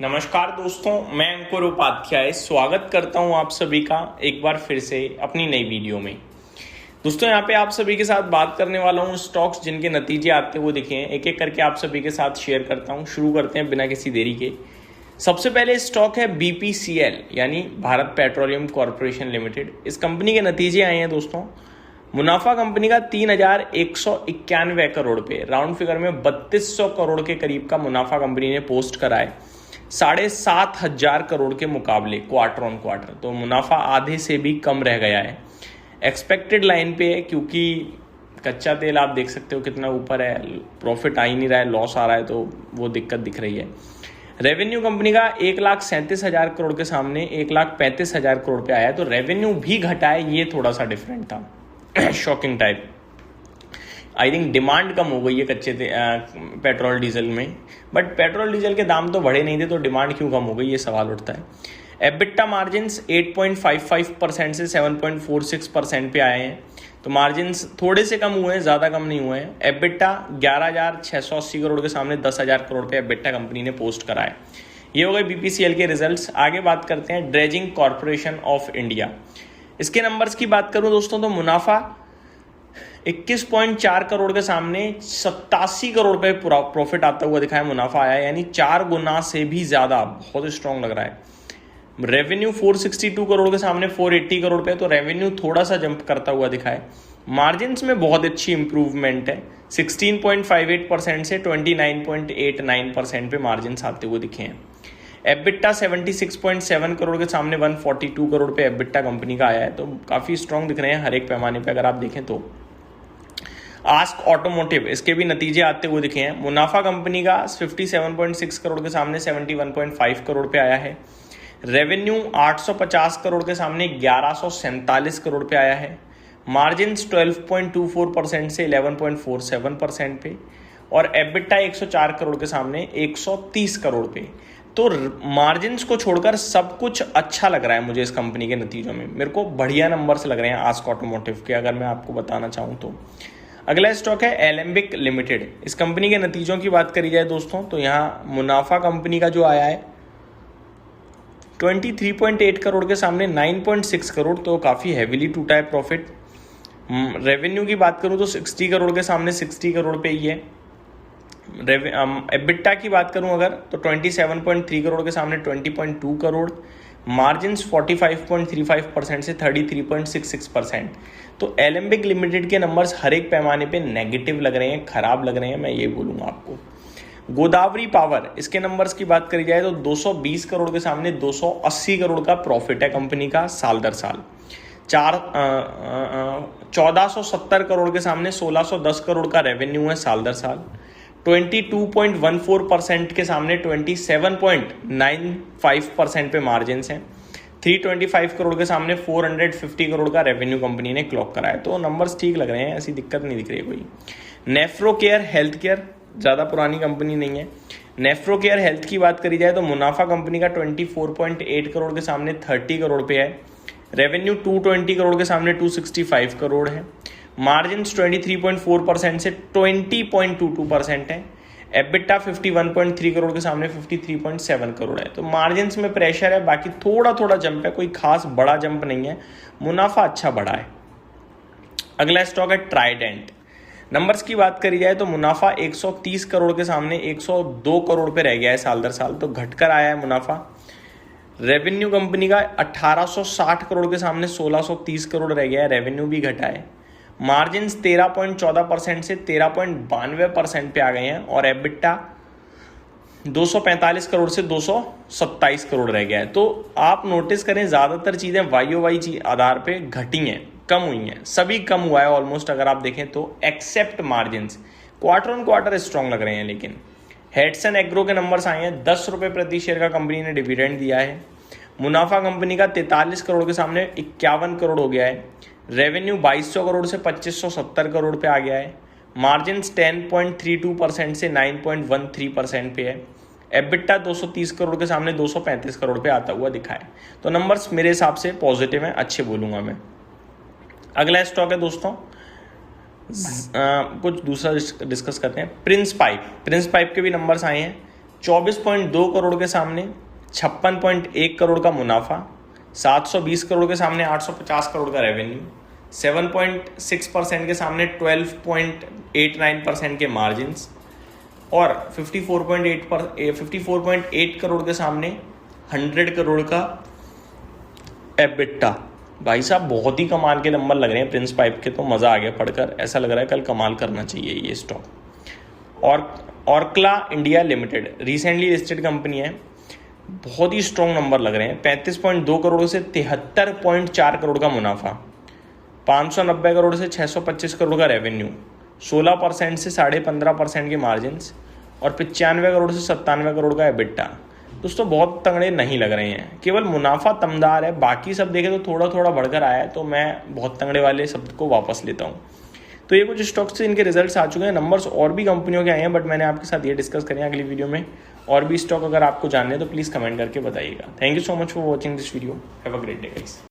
नमस्कार दोस्तों, मैं अंकुर उपाध्याय स्वागत करता हूं आप सभी का एक बार फिर से अपनी नई वीडियो में। दोस्तों यहाँ पे आप सभी के साथ बात करने वाला हूं स्टॉक्स जिनके नतीजे आते हुए दिखे हैं। एक एक करके आप सभी के साथ शेयर करता हूं। शुरू करते हैं बिना किसी देरी के। सबसे पहले स्टॉक है BPCL यानी भारत पेट्रोलियम कॉरपोरेशन लिमिटेड। इस कंपनी के नतीजे आए हैं दोस्तों। मुनाफा कंपनी का 3,191 करोड़ पे, राउंड फिगर में 3200 करोड़ के करीब का मुनाफा कंपनी ने पोस्ट करा है 7,500 करोड़ के मुकाबले क्वार्टर ऑन क्वार्टर। तो मुनाफा आधे से भी कम रह गया है, एक्सपेक्टेड लाइन पे है, क्योंकि कच्चा तेल आप देख सकते हो कितना ऊपर है, प्रॉफिट आ ही नहीं रहा है, लॉस आ रहा है, तो वो दिक्कत दिख रही है। रेवेन्यू कंपनी का 1,37,000 करोड़ के सामने 1,35,000 करोड़ पे आया है, तो रेवेन्यू भी घटा है, ये थोड़ा सा डिफरेंट था। Shocking type. I think demand कम हो गई है कच्चे पेट्रोल डीजल में, बट पेट्रोल डीजल के दाम तो बढ़े नहीं थे, तो डिमांड क्यों कम हो गई, ये सवाल उठता है। एबिटा मार्जिन्स 8.55% से 7.46% पे आए हैं, तो मार्जिन्स थोड़े से कम हुए हैं, ज़्यादा कम नहीं हुए हैं। एबिटा 11,680 करोड़ के सामने 10,000 करोड़ पे एबिटा कंपनी ने पोस्ट करा है। ये हो गए BPCL के रिजल्ट्स। आगे बात करते हैं ड्रेजिंग कॉरपोरेशन ऑफ इंडिया। इसके नंबर्स की बात करूं दोस्तों तो मुनाफा 21.4 करोड़ के सामने 87 करोड़ पे प्रॉफिट आता हुआ दिखाया, मुनाफा आया, यानी 4 गुना से भी ज्यादा, बहुत स्ट्रॉन्ग लग रहा है। रेवेन्यू 462 करोड़ के सामने 480 करोड़ पे, तो रेवेन्यू थोड़ा सा जंप करता हुआ दिखा है। मार्जिन्स में बहुत अच्छी इंप्रूवमेंट है, 16.58% से 29.89% पे मार्जिन्स आते हुए दिखे हैं। एबिटा 76.7 करोड़ के सामने 142 करोड़ पे एबिटा कंपनी का आया है, तो काफ़ी स्ट्रॉन्ग दिख रहे हैं हर एक पैमाने पे अगर आप देखें तो। आस्क ऑटोमोटिव, इसके भी नतीजे आते हुए दिखे हैं। मुनाफा कंपनी का 57.6 करोड़ के सामने 71.5 करोड़ पे आया है। रेवेन्यू 850 करोड़ के सामने 1147 करोड़ पे आया है। मार्जिन्स 12.24% से 11.47% पे, और एबिटा 104 करोड़ के सामने 130 करोड़ पे। तो मार्जिन्स को छोड़कर सब कुछ अच्छा लग रहा है मुझे इस कंपनी के नतीजों में। मेरे को बढ़िया नंबर्स लग रहे हैं आस्क ऑटोमोटिव के, अगर मैं आपको बताना चाहूँ तो। अगला स्टॉक है एलेम्बिक लिमिटेड। इस कंपनी के नतीजों की बात करी जाए दोस्तों तो यहाँ मुनाफा कंपनी का जो आया है 23.8 करोड़ के सामने 9.6 करोड़, तो काफ़ी हैवीली टूटा है प्रॉफिट। रेवेन्यू की बात करूँ तो 60 करोड़ के सामने 60 करोड़ पे ही है। एबिटा की बात करूं अगर तो 27.3 करोड़ के सामने 20.2 करोड़। मार्जिन्स 45.35% से 33.66%। तो एलेम्बिक लिमिटेड के नंबर्स हर एक पैमाने पे नेगेटिव लग रहे हैं, खराब लग रहे हैं, मैं ये बोलूँगा आपको। गोदावरी पावर, इसके नंबर्स की बात करी जाए तो 220 करोड़ के सामने 280 करोड़ का प्रॉफिट है कंपनी का साल दर साल। 1470 करोड़ के सामने 1610 करोड़ का रेवेन्यू है साल दर साल। 22.14% के सामने 27.95% पे मार्जिन हैं। 325 करोड़ के सामने 450 करोड़ का रेवेन्यू कंपनी ने क्लॉक करा है, तो नंबर्स ठीक लग रहे हैं, ऐसी दिक्कत नहीं दिख रही है कोई। नेफ्रो केयर हेल्थ केयर, ज़्यादा पुरानी कंपनी नहीं है। नेफ्रो केयर हेल्थ की बात करी जाए तो मुनाफा कंपनी का 24.8 करोड़ के सामने 30 करोड़ पे है। रेवेन्यू 220 करोड़ के सामने 265 करोड़ है। मार्जिन्स 23.4% से 20.22% है। एबिटा 51.3 करोड़ के सामने 53.7 करोड़ है, तो मार्जिन्स में प्रेशर है, बाकी थोड़ा थोड़ा जंप है, कोई खास बड़ा जंप नहीं है, मुनाफा अच्छा बढ़ा है। अगला स्टॉक है ट्राइडेंट। नंबर्स की बात करी जाए तो मुनाफा 130 करोड़ के सामने 102 करोड़ पे रह गया है साल दर साल, तो घटकर आया है मुनाफा। रेवेन्यू कंपनी का 1860 करोड़ के सामने 1630 करोड़ रह गया है, रेवेन्यू भी घटा है। मार्जिन्स 13.14% से 13.92% पे आ गए हैं, और एबिटा 245 करोड़ से 227 करोड़ रह गया है। तो आप नोटिस करें ज़्यादातर चीज़ें YOY आधार पे घटी हैं, कम हुई हैं, सभी कम हुआ है ऑलमोस्ट अगर आप देखें तो, except margins. Quarter on quarter strong लग रहे हैं। लेकिन हेड्सन एग्रो के नंबर्स आए हैं, 10 रुपये प्रति शेयर का कंपनी ने डिविडेंड दिया है। मुनाफा कंपनी का 43 करोड़ के सामने 51 करोड़ हो गया है। रेवेन्यू 2200 करोड़ से 2570 करोड़ पे आ गया है। मार्जिन्स 10.32% से 9.13% पे है। एबिटा 230 करोड़ के सामने 235 करोड़ पे आता हुआ दिखा है। तो नंबर्स मेरे हिसाब से पॉजिटिव हैं, अच्छे बोलूँगा मैं। अगला स्टॉक है दोस्तों, कुछ दूसरा डिस्कस करते हैं। प्रिंस पाइप के भी नंबर्स आए हैं। 24.2 करोड़ के सामने 56.1 करोड़ का मुनाफा, 720 करोड़ के सामने 850 करोड़ का रेवेन्यू, 7.6% के सामने 12.89% के मार्जिन्स और 54.8 करोड़ के सामने 100 करोड़ का एबिटा। भाई साहब बहुत ही कमाल के नंबर लग रहे हैं प्रिंस पाइप के, तो मज़ा आ गया पढ़कर। ऐसा लग रहा है कल कमाल करना चाहिए ये स्टॉक। और Orkla India limited recently listed company है, बहुत ही स्ट्रॉन्ग नंबर लग रहे हैं। 35.2 करोड़ से 73.4 करोड़ का मुनाफा, 590 करोड़ से 625 करोड़ का रेवेन्यू, 16% से 15.5% के मार्जिन्स और 95 करोड़ से 97 करोड़ का एबिटा। दोस्तों बहुत तगड़े नहीं लग रहे हैं, केवल मुनाफा दमदार है, बाकी सब देखें तो थोड़ा थोड़ा बढ़कर आया है, तो मैं बहुत तगड़े वाले शब्द को वापस लेता हूँ। तो ये कुछ स्टॉक्स से इनके रिजल्ट्स आ चुके हैं, नंबर्स और भी कंपनियों के आए हैं, बट मैंने आपके साथ ये डिस्कस करें। अगली वीडियो में और भी स्टॉक अगर आपको जानने हैं तो प्लीज़ कमेंट करके बताइएगा। Thank you so much for watching this video. Have a great day guys.